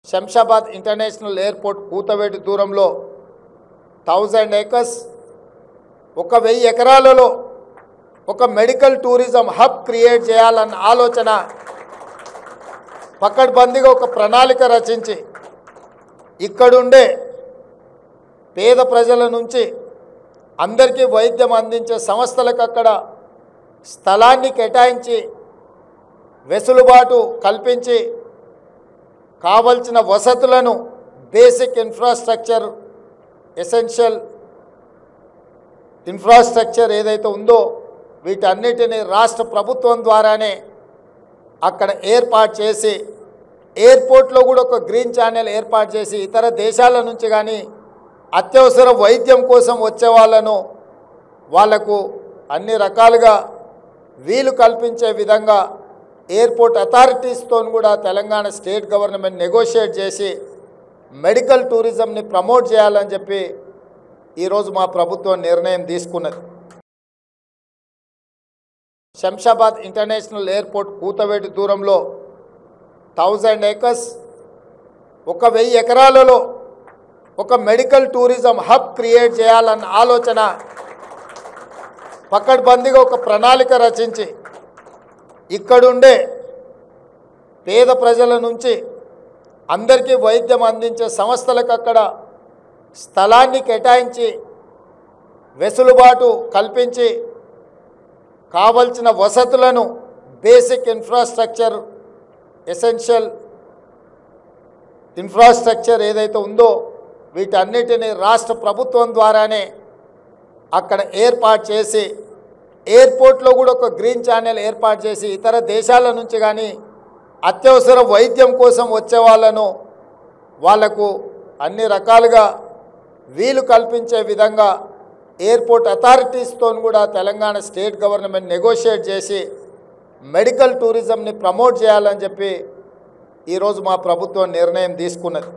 Shamshabad international airport కూతవేటు దూరంలో 1000 acres 1000 ఎకరాలలో ఒక మెడికల్ టూరిజం హబ్ క్రియేట్ చేయాలన్న ఆలోచన పకడ్బందీగా ఒక ప్రణాళిక రచించి ఇక్కడుండే పేద ప్రజల నుంచి అందరికీ వైద్యం అందించే సంస్థలకు అక్కడ స్థలాన్ని కేటాయించి వెసులుబాటు కల్పించి కావాల్సిన వసతులను బేసిక్ ఇన్ఫ్రాస్ట్రక్చర్ ఎసెన్షియల్ ఇన్ఫ్రాస్ట్రక్చర్ ఏదైతే ఉందో వీటన్నిటిని రాష్ట్ర ప్రభుత్వం ద్వారానే అక్కడ ఏర్పాటు చేసి ఎయిర్పోర్ట్లో కూడా ఒక గ్రీన్ ఛానల్ ఏర్పాటు చేసి ఇతర దేశాల నుంచి కానీ అత్యవసర వైద్యం కోసం వచ్చే వాళ్లకు అన్ని రకాలుగా వీలు కల్పించే విధంగా ఎయిర్పోర్ట్ అథారిటీస్తో కూడా తెలంగాణ స్టేట్ గవర్నమెంట్ నెగోషియేట్ చేసి మెడికల్ టూరిజంని ప్రమోట్ చేయాలని చెప్పి ఈరోజు మా ప్రభుత్వం నిర్ణయం తీసుకున్నది. శంషాబాద్ ఇంటర్నేషనల్ ఎయిర్పోర్ట్ కూతవేటు దూరంలో 1000 ఏకర్స్ 1000 ఎకరాలలో ఒక మెడికల్ టూరిజం హబ్ క్రియేట్ చేయాలన్న ఆలోచన పకడ్బందీగా ఒక ప్రణాళిక రచించి ఇక్కడుండే పేద ప్రజల నుంచి అందరికీ వైద్యం అందించే సంస్థలకు అక్కడ స్థలాన్ని కేటాయించి వెసులుబాటు కల్పించి కావాల్సిన వసతులను బేసిక్ ఇన్ఫ్రాస్ట్రక్చర్ ఎసెన్షియల్ ఇన్ఫ్రాస్ట్రక్చర్ ఏదైతే ఉందో వీటన్నిటిని రాష్ట్ర ప్రభుత్వం ద్వారానే అక్కడ ఏర్పాటు చేసి ఎయిర్పోర్ట్లో కూడా ఒక గ్రీన్ ఛానల్ ఏర్పాటు చేసి ఇతర దేశాల నుంచి కానీ అత్యవసర వైద్యం కోసం వచ్చే వాళ్లకు అన్ని రకాలుగా వీలు కల్పించే విధంగా ఎయిర్పోర్ట్ అథారిటీస్తో కూడా తెలంగాణ స్టేట్ గవర్నమెంట్ నెగోషియేట్ చేసి మెడికల్ టూరిజంని ప్రమోట్ చేయాలని చెప్పి ఈరోజు మా ప్రభుత్వం నిర్ణయం తీసుకున్నది.